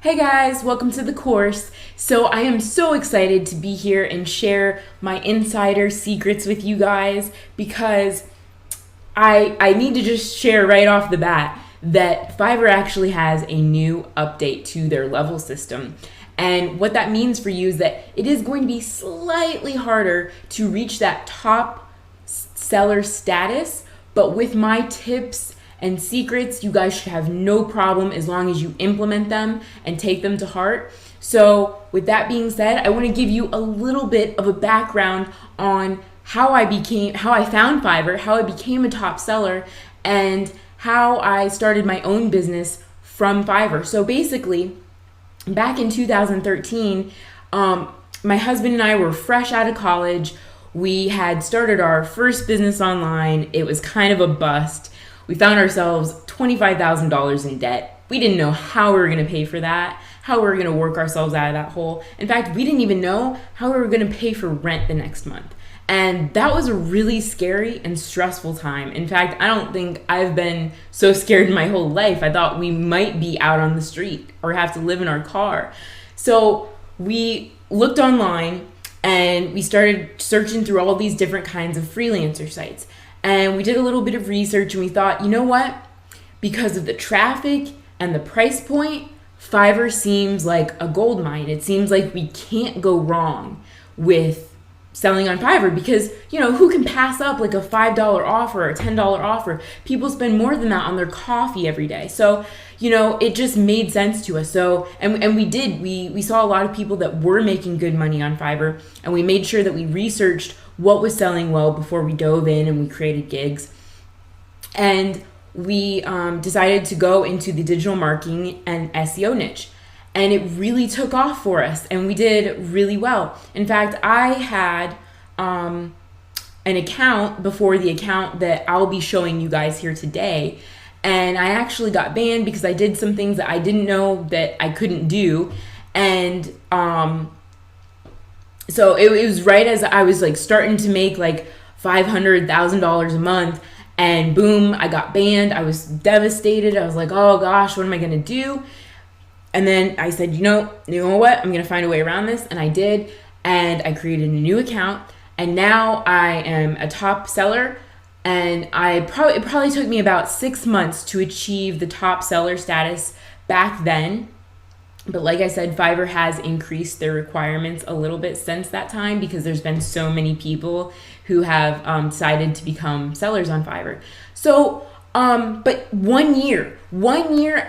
Hey guys, welcome to the course. So I am so excited to be here and share my insider secrets with you guys because I need to just share right off the bat that Fiverr actually has a new update to their level system. And what that means for you is that it is going to be slightly harder to reach that top seller status, but with my tips and secrets, you guys should have no problem as long as you implement them and take them to heart. So with that being said, I want to give you a little bit of a background on how I found Fiverr, how I became a top seller, and how I started my own business from Fiverr. So basically, back in 2013, my husband and I were fresh out of college. We had started our first business online. It was kind of a bust. We found ourselves $25,000 in debt. We didn't know how we were going to pay for that, how we were going to work ourselves out of that hole. In fact, we didn't even know how we were going to pay for rent the next month. And that was a really scary and stressful time. In fact, I don't think I've been so scared in my whole life. I thought we might be out on the street or have to live in our car. So we looked online and we started searching through all these different kinds of freelancer sites. And we did a little bit of research and we thought, you know what? Because of the traffic and the price point, Fiverr seems like a gold mine. It seems like we can't go wrong with selling on Fiverr because, who can pass up like a $5 offer or a $10 offer? People spend more than that on their coffee every day. So, it just made sense to us. So, and we did, we saw a lot of people that were making good money on Fiverr, and we made sure that we researched what was selling well before we dove in and we created gigs. And we decided to go into the digital marketing and SEO niche. And it really took off for us and we did really well. In fact, I had an account before the account that I'll be showing you guys here today. And I actually got banned because I did some things that I didn't know that I couldn't do. And so it was right as I was like starting to make like $500,000 a month, and boom, I got banned. I was devastated. I was like, oh gosh, what am I gonna do? And then I said, you know what? I'm gonna find a way around this, and I did. And I created a new account, and now I am a top seller. And it probably took me about 6 months to achieve the top seller status back then. But like I said, Fiverr has increased their requirements a little bit since that time because there's been so many people who have decided to become sellers on Fiverr. So, but 1 year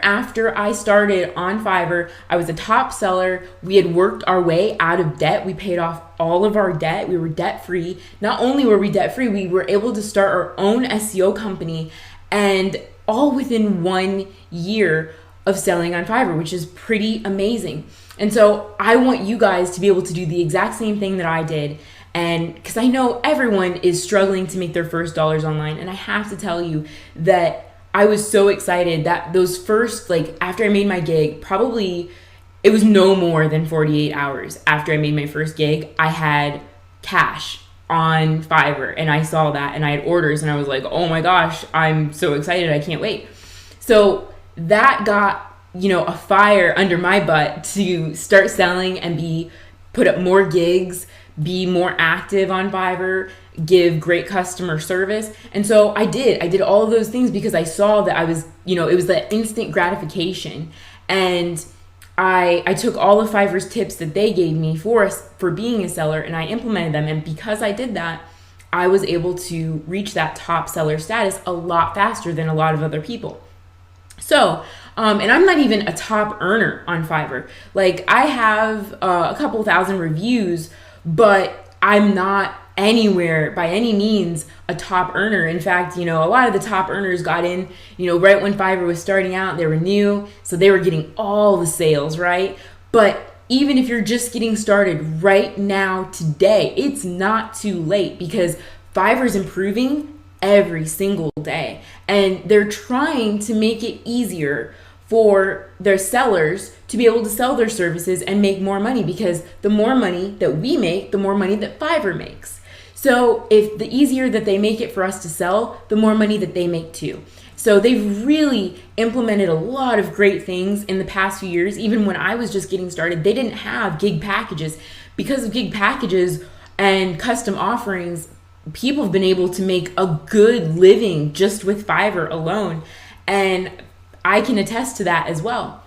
after I started on Fiverr, I was a top seller. We had worked our way out of debt. We paid off all of our debt. We were debt free. Not only were we debt free, we were able to start our own SEO company, and all within 1 year of selling on Fiverr, which is pretty amazing. And so I want you guys to be able to do the exact same thing that I did. And because I know everyone is struggling to make their first dollars online. And I have to tell you that I was so excited that those first, after I made my gig, probably it was no more than 48 hours after I made my first gig, I had cash on Fiverr, and I saw that and I had orders, and I was like, oh my gosh, I'm so excited. I can't wait. So that got, a fire under my butt to start selling and put up more gigs, be more active on Fiverr, give great customer service. And so I did all of those things because I saw that I was, it was that instant gratification. And I took all of Fiverr's tips that they gave me for being a seller, and I implemented them. And because I did that, I was able to reach that top seller status a lot faster than a lot of other people. So, and I'm not even a top earner on Fiverr. I have a couple thousand reviews, but I'm not anywhere by any means a top earner. In fact, a lot of the top earners got in, right when Fiverr was starting out. They were new, so they were getting all the sales, right? But even if you're just getting started right now, today, it's not too late because Fiverr's improving every single day. And they're trying to make it easier for their sellers to be able to sell their services and make more money, because the more money that we make, the more money that Fiverr makes. So if the easier that they make it for us to sell, the more money that they make too. So they've really implemented a lot of great things in the past few years. Even when I was just getting started, they didn't have gig packages. Because of gig packages and custom offerings, people have been able to make a good living just with Fiverr alone. And I can attest to that as well.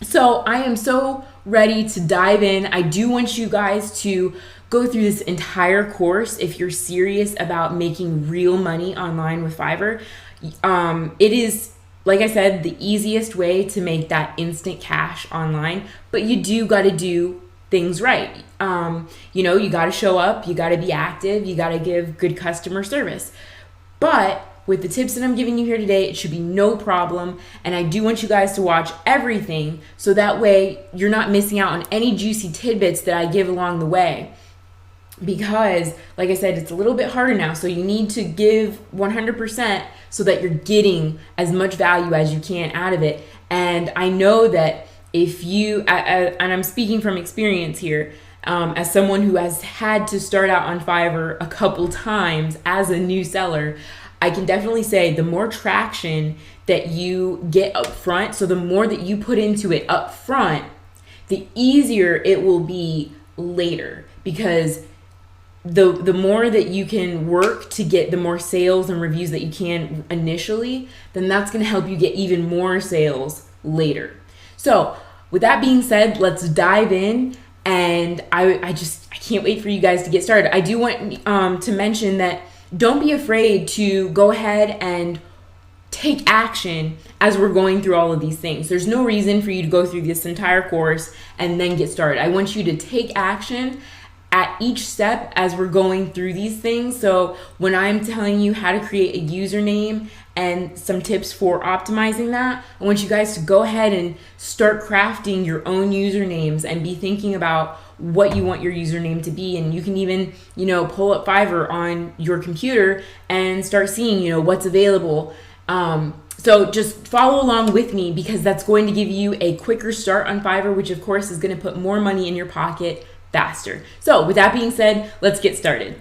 So I am so ready to dive in. I do want you guys to go through this entire course if you're serious about making real money online with Fiverr. It is, like I said, the easiest way to make that instant cash online, but you do got to do things right. You got to show up, you got to be active, you got to give good customer service. But with the tips that I'm giving you here today, it should be no problem. And I do want you guys to watch everything so that way you're not missing out on any juicy tidbits that I give along the way. Because, like I said, it's a little bit harder now. So you need to give 100% so that you're getting as much value as you can out of it. And I know that if you, and I'm speaking from experience here, as someone who has had to start out on Fiverr a couple times as a new seller, I can definitely say the more traction that you get up front, so the more that you put into it up front, the easier it will be later. Because the more that you can work to get the more sales and reviews that you can initially, then that's going to help you get even more sales later. So with that being said, let's dive in. And I can't wait for you guys to get started. I do want to mention that don't be afraid to go ahead and take action as we're going through all of these things. There's no reason for you to go through this entire course and then get started. I want you to take action at each step as we're going through these things. So when I'm telling you how to create a username and some tips for optimizing that, I want you guys to go ahead and start crafting your own usernames and be thinking about what you want your username to be. And you can even, pull up Fiverr on your computer and start seeing, what's available. So just follow along with me, because that's going to give you a quicker start on Fiverr, which of course is going to put more money in your pocket faster. So with that being said, let's get started.